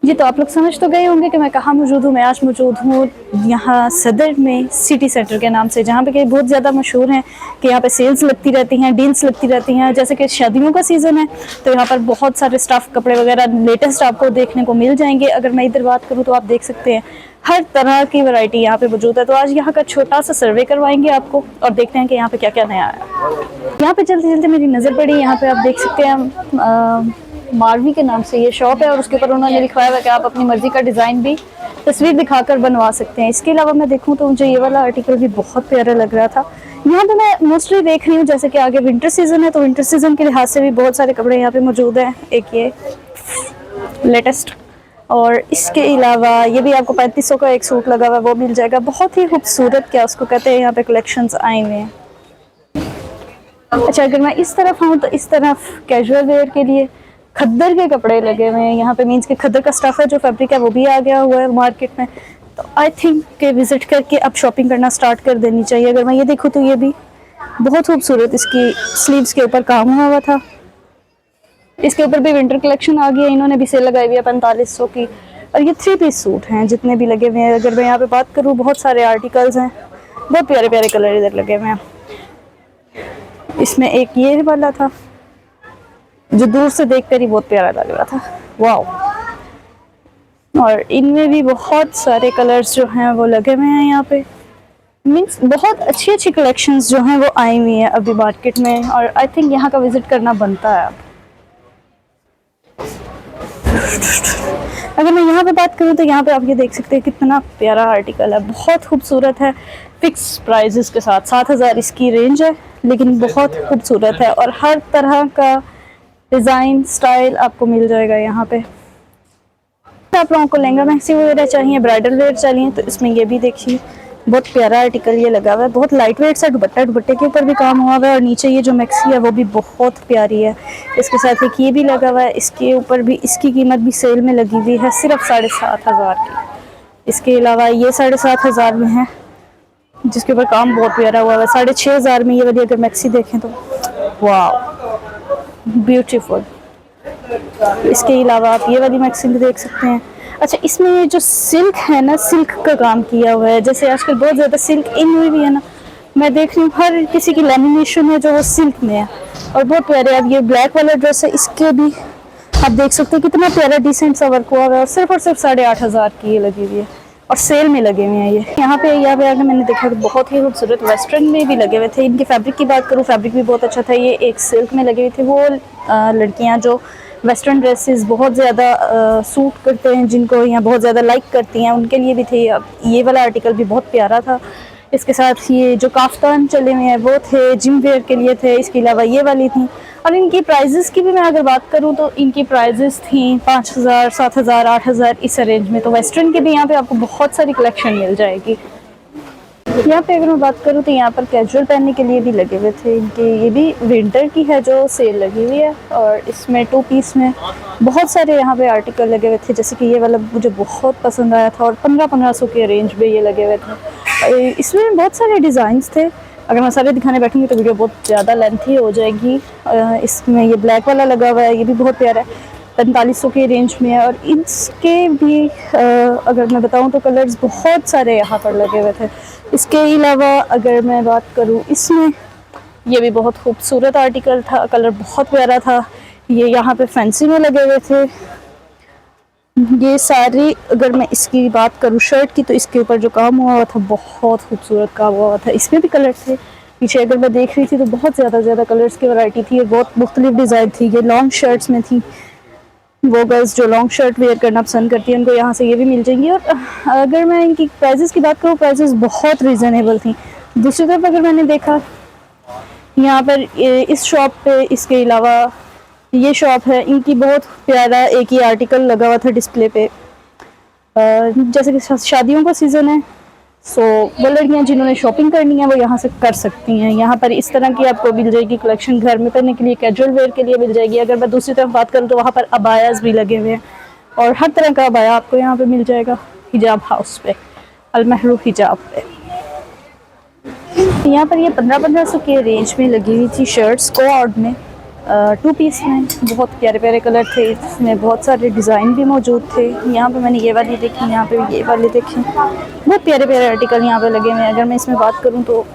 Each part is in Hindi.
जी, तो आप लोग समझ तो गए होंगे कि मैं कहाँ मौजूद हूँ। मैं आज मौजूद हूँ यहाँ सदर में सिटी सेंटर के नाम से, जहाँ पे कि बहुत ज़्यादा मशहूर हैं कि यहाँ पे सेल्स लगती रहती हैं, डील्स लगती रहती हैं। जैसे कि शादियों का सीज़न है तो यहाँ पर बहुत सारे स्टाफ कपड़े वगैरह लेटेस्ट आपको देखने को मिल जाएंगे। अगर मैं इधर बात करूँ तो आप देख सकते हैं हर तरह की वैरायटी यहाँ पे मौजूद है। तो आज यहाँ का छोटा सा सर्वे करवाएंगे आपको और देखते हैं कि यहाँ पे क्या क्या नया आया। यहाँ पे चलते चलते मेरी नज़र पड़ी, यहाँ पे आप देख सकते हैं मारवी के नाम से ये शॉप है और उसके ऊपर उन्होंने लिखवाया हुआ है कि आप अपनी मर्जी का डिज़ाइन भी तस्वीर दिखाकर बनवा सकते हैं। इसके अलावा मैं देखूं तो मुझे ये वाला आर्टिकल भी बहुत प्यारा लग रहा था। यहाँ पे मैं मोस्टली देख रही हूँ जैसे कि आगे विंटर सीजन है तो विंटर सीजन के लिहाज से भी बहुत सारे कपड़े यहाँ पे मौजूद हैं। एक ये लेटेस्ट, और इसके अलावा ये भी आपको 3500 का एक सूट लगा हुआ है वो मिल जाएगा। बहुत ही खूबसूरत, क्या उसको कहते हैं, यहाँ पे कलेक्शंस आए हुए हैं। अच्छा, अगर मैं इस तरफ आऊँ तो इस तरफ कैजुअल वेयर के लिए खद्दर के कपड़े लगे हुए हैं। यहाँ पे मीन्स के खद्दर का स्टफ है जो फैब्रिक है वो भी आ गया हुआ है मार्केट में। तो आई थिंक के विज़िट करके अब शॉपिंग करना स्टार्ट कर देनी चाहिए। अगर मैं ये देखूँ तो ये भी बहुत खूबसूरत, इसकी स्लीव्स के ऊपर काम हुआ था। इसके ऊपर भी विंटर कलेक्शन आ गई है, इन्होंने भी सेल लगाई हुई है 4500 की। और ये 3 पीस सूट हैं जितने भी लगे हुए हैं। अगर मैं यहाँ पे बात करूँ बहुत सारे आर्टिकल्स हैं, बहुत प्यारे प्यारे कलर इधर लगे हुए हैं। इसमें एक ये वाला था जो दूर से देखकर ही बहुत प्यारा लग रहा था, वाओ। और इनमें भी बहुत सारे कलर्स जो हैं वो लगे हुए हैं यहाँ पे। मीन्स बहुत अच्छी अच्छी कलेक्शंस जो हैं वो आई हुई हैं अभी मार्केट में, और आई थिंक यहाँ का विज़िट करना बनता है अब। अगर मैं यहाँ पे बात करूँ तो यहाँ पे आप ये देख सकते हैं कितना प्यारा आर्टिकल है, बहुत खूबसूरत है। फिक्स प्राइजेस के साथ 7000 इसकी रेंज है, लेकिन बहुत खूबसूरत है और हर तरह का डिज़ाइन स्टाइल आपको मिल जाएगा यहाँ पे। आप लोगों को लहंगा मैक्सी वगैरह चाहिए, ब्राइडल वेयर चाहिए, तो इसमें ये भी देखिए बहुत प्यारा आर्टिकल ये लगा हुआ है। बहुत लाइट वेट सा दुपट्टा, दुपट्टे के ऊपर भी काम हुआ हुआ है और नीचे ये जो मैक्सी है वो भी बहुत प्यारी है। इसके साथ एक ये भी लगा हुआ है, इसके ऊपर भी इसकी कीमत भी सेल में लगी हुई है सिर्फ 7500 की। इसके अलावा ये 7500 में है जिसके ऊपर काम बहुत प्यारा हुआ है। 6500 में ये वाली अगर मैक्सी देखें तो वाह ब्यूटीफुल। इसके अलावा आप ये वाली मैक्सी भी देख सकते हैं। अच्छा, इसमें ये जो सिल्क है ना, सिल्क का काम किया हुआ है। जैसे आजकल बहुत ज़्यादा सिल्क इन हुई भी है ना, मैं देख रही हूँ हर किसी की लैमिनेशन है जो वो सिल्क में है और बहुत प्यारे। अब ये ब्लैक वाला ड्रेस है, इसके भी आप देख सकते हैं कितना प्यारा डिसेंट सा वर्क हुआ है और सिर्फ 8500 की ये लगी हुई है और सेल में लगे हुए हैं। ये यहाँ पे आगे मैंने देखा कि बहुत ही खूबसूरत वेस्टर्न में भी लगे हुए थे। इनके फैब्रिक की बात करूँ, फैब्रिक भी बहुत अच्छा था। ये एक सिल्क में लगे हुए थे। वो लड़कियाँ जो वेस्टर्न ड्रेसेस बहुत ज़्यादा सूट करते हैं, जिनको यहाँ बहुत ज़्यादा लाइक करती हैं, उनके लिए भी थे। ये वाला आर्टिकल भी बहुत प्यारा था। इसके साथ ये जो काफ्तान चले हुए हैं वो थे, जिम वेयर के लिए थे। इसके अलावा ये वाली थी। और इनकी प्राइजेस की भी मैं अगर बात करूँ तो इनकी प्राइजेस थी 5000, 7000, 8000 इस रेंज में। तो वेस्टर्न की भी यहाँ पे आपको बहुत सारी कलेक्शन मिल जाएगी। यहाँ पे अगर मैं बात करूँ तो यहाँ पर कैजुअल पहनने के लिए भी लगे हुए थे इनके। ये भी विंटर की है जो सेल लगी हुई है और इसमें 2 पीस में बहुत सारे यहाँ पे आर्टिकल लगे हुए थे। जैसे कि ये वाला मुझे बहुत पसंद आया था और 1500 के रेंज में ये लगे हुए थे। इसमें बहुत सारे डिज़ाइंस थे। अगर मैं सारे दिखाने बैठूंगी तो वीडियो बहुत ज़्यादा लेंथी हो जाएगी। इसमें ये ब्लैक वाला लगा हुआ है, ये भी बहुत प्यारा है, 4500 के रेंज में है। और इसके भी अगर मैं बताऊं तो कलर्स बहुत सारे यहाँ पर लगे हुए थे। इसके अलावा अगर मैं बात करूं, इसमें ये भी बहुत खूबसूरत आर्टिकल था, कलर बहुत प्यारा था। ये यहाँ पे फैंसी में लगे हुए थे। ये सारी, अगर मैं इसकी बात करूं शर्ट की, तो इसके ऊपर जो काम हुआ था बहुत खूबसूरत काम हुआ था। इसमें भी कलर थे। पीछे अगर मैं देख रही थी तो बहुत ज़्यादा कलर्स की वैरायटी थी और बहुत मुख्तलिफ डिज़ाइन थी। ये लॉन्ग शर्ट्स में थी। वो गर्ल्स जो लॉन्ग शर्ट वेयर करना पसंद करती हैं उनको यहाँ से ये भी मिल जाएंगी। और अगर मैं इनकी प्राइजेस की बात करूँ, प्राइजेस बहुत रीज़नेबल थी। दूसरी तरफ अगर मैंने देखा यहाँ पर इस शॉप पे, इसके अलावा ये शॉप है, इनकी बहुत प्यारा एक ही आर्टिकल लगा हुआ था डिस्प्ले पे। जैसे कि शादियों का सीज़न है, सो वो लड़कियाँ जिन्होंने शॉपिंग करनी है वो यहाँ से कर सकती हैं। यहाँ पर इस तरह की आपको मिल जाएगी कलेक्शन, घर में पहनने के लिए, कैजुअल वेयर के लिए मिल जाएगी। अगर मैं दूसरी तरफ बात करूँ तो वहाँ पर अबायास भी लगे हुए हैं और हर तरह का अबाया आपको यहाँ पे मिल जाएगा। हिजाब हाउस पे, अलमहरूफ हिजाब पे। यहाँ पर ये 1500 के रेंज में लगी हुई थी शर्ट्स कोऑर्ड में। टू पीस में बहुत प्यारे प्यारे कलर थे, इसमें बहुत सारे डिज़ाइन भी मौजूद थे। यहाँ पे मैंने ये वाली देखी, यहाँ पे ये वाली देखी, बहुत प्यारे प्यारे आर्टिकल यहाँ पे लगे हुए हैं। अगर मैं इसमें बात करूँ तो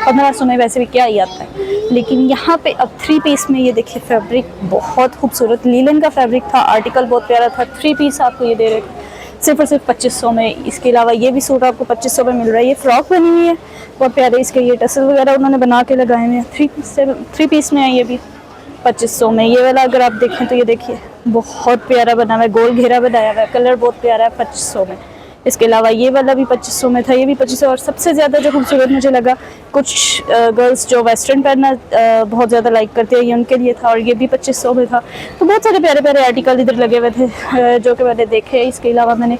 1500 में वैसे भी क्या ही आता है, लेकिन यहाँ पे अब थ्री पीस में ये देखिए फैब्रिक बहुत खूबसूरत लीलन का फैब्रिक था, आर्टिकल बहुत प्यारा था। थ्री पीस आपको ये दे रहे थे सिर्फ और सिर्फ 2500 में। इसके अलावा ये भी सूट आपको 2500 में मिल रहा है। ये फ्रॉक बनी हुई है बहुत प्यारे, इसके ये टसल वगैरह उन्होंने बना के लगाए हुए हैं। थ्री पीस में है ये भी 2500 में। ये वाला अगर आप देखें तो ये देखिए बहुत प्यारा बना हुआ है, गोल घेरा बनाया हुआ है, कलर बहुत प्यारा है 2500 में। इसके अलावा ये वाला भी 2500 में था, ये भी 2500। और सबसे ज़्यादा जो खूबसूरत मुझे लगा, कुछ गर्ल्स जो वेस्टर्न पहनना बहुत ज़्यादा लाइक करते हैं, ये उनके लिए था, और ये भी 2500 में था। तो बहुत सारे प्यारे प्यारे आर्टिकल इधर लगे हुए थे जो कि मैंने देखे। इसके अलावा मैंने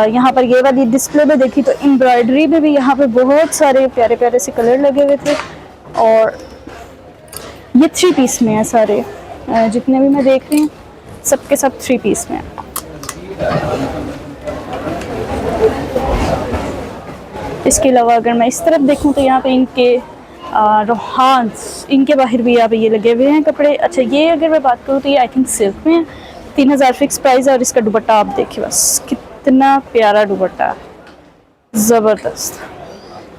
यहाँ पर ये वाली डिस्प्ले में देखी तो एम्ब्रॉयडरी में भी यहाँ पे बहुत सारे प्यारे प्यारे से कलर लगे हुए थे। और ये थ्री पीस में है सारे, जितने भी मैं देख रही हूँ सबके सब थ्री पीस में है। इसके अलावा अगर मैं इस तरफ देखूं तो यहाँ पे इनके रोहान्स, इनके बाहर भी यहाँ पे ये लगे हुए हैं कपड़े। अच्छा, ये अगर मैं बात करूँ तो ये आई थिंक सिल्क में है, 3000 फिक्स प्राइस है। और इसका दुपट्टा आप देखिए बस कितना प्यारा दुपट्टा, ज़बरदस्त।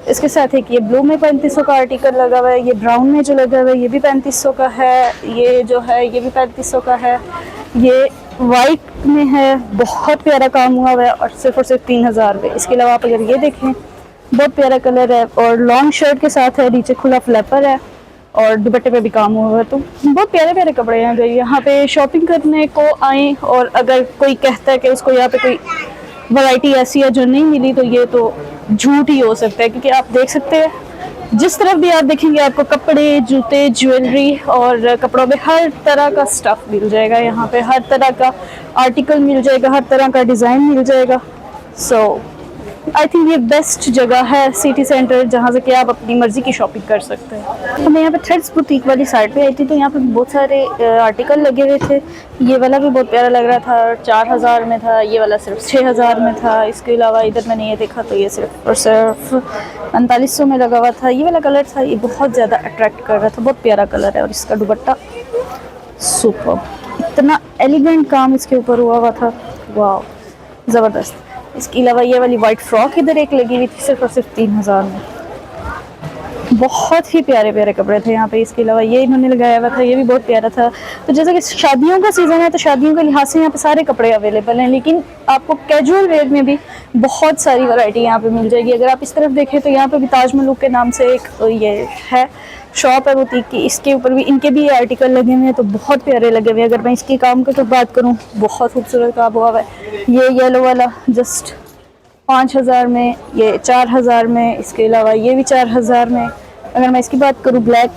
इसके साथ एक ये ब्लू में 3500 का आर्टिकल लगा हुआ है, ये ब्राउन में जो लगा हुआ है ये भी 3500 का है, ये जो है ये भी 3500 का है, ये वाइट में है, बहुत प्यारा काम हुआ है और सिर्फ 3000 रुपये। इसके अलावा आप अगर ये देखें बहुत प्यारा कलर है और लॉन्ग शर्ट के साथ है, नीचे खुला फ्लैपर है और दुपट्टे पे भी काम हुआ है। तो बहुत प्यारे प्यारे कपड़े हैं। अगर यहाँ पे शॉपिंग करने को आए और अगर कोई कहता है कि उसको यहाँ पे कोई वैरायटी ऐसी है जो नहीं मिली, तो ये तो झूठ ही हो सकता है, क्योंकि आप देख सकते हैं जिस तरफ भी आप देखेंगे आपको कपड़े, जूते, ज्वेलरी और कपड़ों में हर तरह का स्टफ़ मिल जाएगा। यहाँ पे हर तरह का आर्टिकल मिल जाएगा, हर तरह का डिज़ाइन मिल जाएगा। सो आई थिंक ये बेस्ट जगह है सिटी सेंटर, जहाँ से कि आप अपनी मर्ज़ी की शॉपिंग कर सकते हैं। तो मैं यहाँ पे थ्रेड्स बुटीक वाली साइड पे आई थी, तो यहाँ पे बहुत सारे आर्टिकल लगे हुए थे। ये वाला भी बहुत प्यारा लग रहा था, 4000 में था। ये वाला सिर्फ 6000 में था। इसके अलावा इधर मैंने ये देखा तो ये सिर्फ और सिर्फ 4500 में लगा हुआ था। ये वाला कलर था, ये बहुत ज़्यादा अट्रैक्ट कर रहा था, बहुत प्यारा कलर है। और इसका दुपट्टा सुपर, इतना एलिगेंट काम इसके ऊपर हुआ हुआ था, वाह ज़बरदस्त। इसके अलावा ये वाली वाइट फ्रॉक इधर एक लगी हुई थी सिर्फ और सिर्फ 3000 में। बहुत ही प्यारे प्यारे कपड़े थे यहाँ पे। इसके अलावा ये इन्होंने लगाया हुआ था, ये भी बहुत प्यारा था। तो जैसे कि शादियों का सीज़न है तो शादियों के लिहाज से यहाँ पे सारे कपड़े अवेलेबल हैं, लेकिन आपको कैजुअल वेयर में भी बहुत सारी वैरायटी यहाँ पे मिल जाएगी। अगर आप इस तरफ देखें तो यहाँ पे भी ताज मलूक के नाम से एक ये है शॉप है बुटीक की, इसके ऊपर भी इनके भी आर्टिकल लगे हुए हैं, तो बहुत प्यारे लगे हुए हैं। अगर मैं इसके काम की तो बात करूँ, बहुत खूबसूरत काम हुआ है। ये येलो वाला जस्ट 5000 में, ये 4000 में। इसके अलावा ये भी 4000 में। अगर मैं इसकी बात करूँ, ब्लैक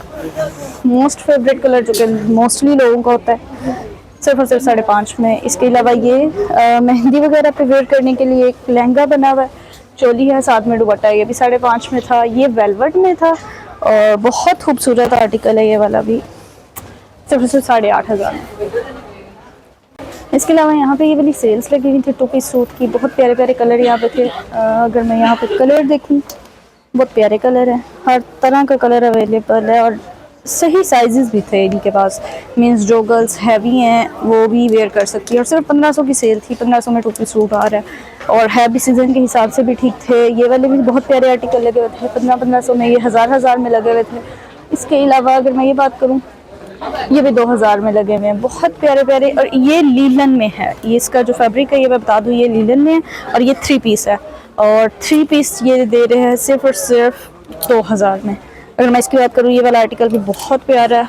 मोस्ट फेवरेट कलर जो कि मोस्टली लोगों का होता है, सिर्फ और सिर्फ 5.5 में। इसके अलावा ये मेहंदी वगैरह पे वेयर करने के लिए एक लहंगा बना हुआ है, चोली है, साथ में दुपट्टा, ये भी 5.5 में था। ये वेलवेट में था और बहुत खूबसूरत आर्टिकल है ये वाला भी, सिर्फ और सिर्फ 8500 में। इसके अलावा यहाँ पे ये वाली सेल्स लगी हुई थी टू पीस सूट की, बहुत प्यारे प्यारे कलर यहाँ पे थे। अगर मैं यहाँ पे कलर देखूँ, बहुत प्यारे कलर हैं, हर तरह का कलर अवेलेबल है और सही साइजेस भी थे इनके पास। मींस जो गर्ल्स हैवी हैं वो भी वेयर कर सकती है। और सिर्फ 1500 की सेल थी, 1500 में टू पीस सूट आ रहा है और है भी सीज़न के हिसाब से भी ठीक थे। ये वाले भी बहुत प्यारे आर्टिकल लगे हुए थे 1500 में, ये 1000 में लगे हुए थे। इसके अलावा अगर मैं ये बात करूँ, ये भी 2000 में लगे हुए हैं, बहुत प्यारे प्यारे। और ये लीलन में है, ये इसका जो फैब्रिक है ये मैं बता दूँ, ये लीलन में है और ये थ्री पीस है। और थ्री पीस ये दे रहे हैं सिर्फ और सिर्फ 2000 में। अगर मैं इसकी बात करूँ, ये वाला आर्टिकल भी बहुत प्यारा है।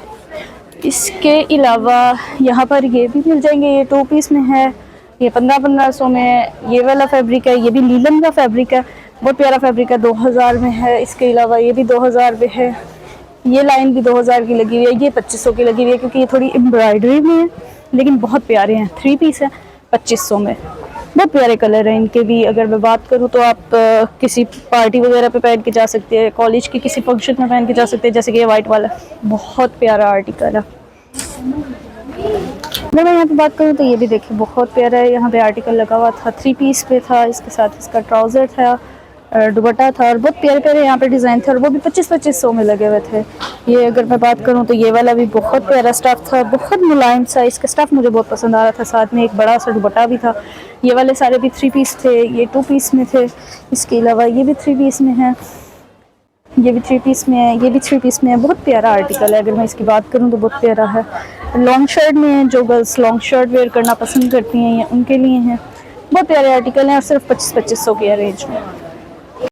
इसके अलावा यहाँ पर ये भी मिल जाएंगे, ये टू पीस में है, ये 1500 में। ये वाला फैब्रिक है, ये भी लीलन का फैब्रिक है, बहुत प्यारा फैब्रिक है, 2000 में है। इसके अलावा ये भी 2000 में है। ये लाइन भी 2000 की लगी हुई है, ये 2500 की लगी हुई है क्योंकि ये थोड़ी एम्ब्रॉयडरी में है, लेकिन बहुत प्यारे हैं। थ्री पीस है 2500 में, बहुत प्यारे कलर हैं इनके भी। अगर मैं बात करूँ तो आप किसी पार्टी वगैरह पे पहन के जा सकते हैं, कॉलेज के किसी फंक्शन में पहन के जा सकते हैं, जैसे कि ये वाइट वाला बहुत प्यारा आर्टिकल है। अगर मैं यहाँ पे बात करूँ तो ये भी देखिए बहुत प्यारा है, यहाँ पे आर्टिकल लगा हुआ था, थ्री पीस पे था, इसके साथ इसका ट्राउज़र था, दुपट्टा था और बहुत प्यारे प्यारे यहाँ पे डिज़ाइन थे और वो भी 25-25 में लगे हुए थे। ये अगर मैं बात करूँ तो ये वाला भी बहुत प्यारा स्टफ़ था, बहुत मुलायम सा, इसका स्टफ़ मुझे बहुत पसंद आ रहा था, साथ में एक बड़ा सा दुपट्टा भी था। ये वाले सारे भी 3 पीस थे, ये 2 पीस में थे, इसके अलावा ये भी 3 पीस में है, ये भी 3 पीस में है, ये भी 3 पीस में है। बहुत प्यारा आर्टिकल है, अगर मैं इसकी बात करूँ तो बहुत प्यारा है। लॉन्ग शर्ट में जो गर्ल्स लॉन्ग शर्ट वेयर करना पसंद करती हैं, ये उनके लिए हैं। बहुत प्यारे आर्टिकल हैं और सिर्फ 25-25 के रेंज में।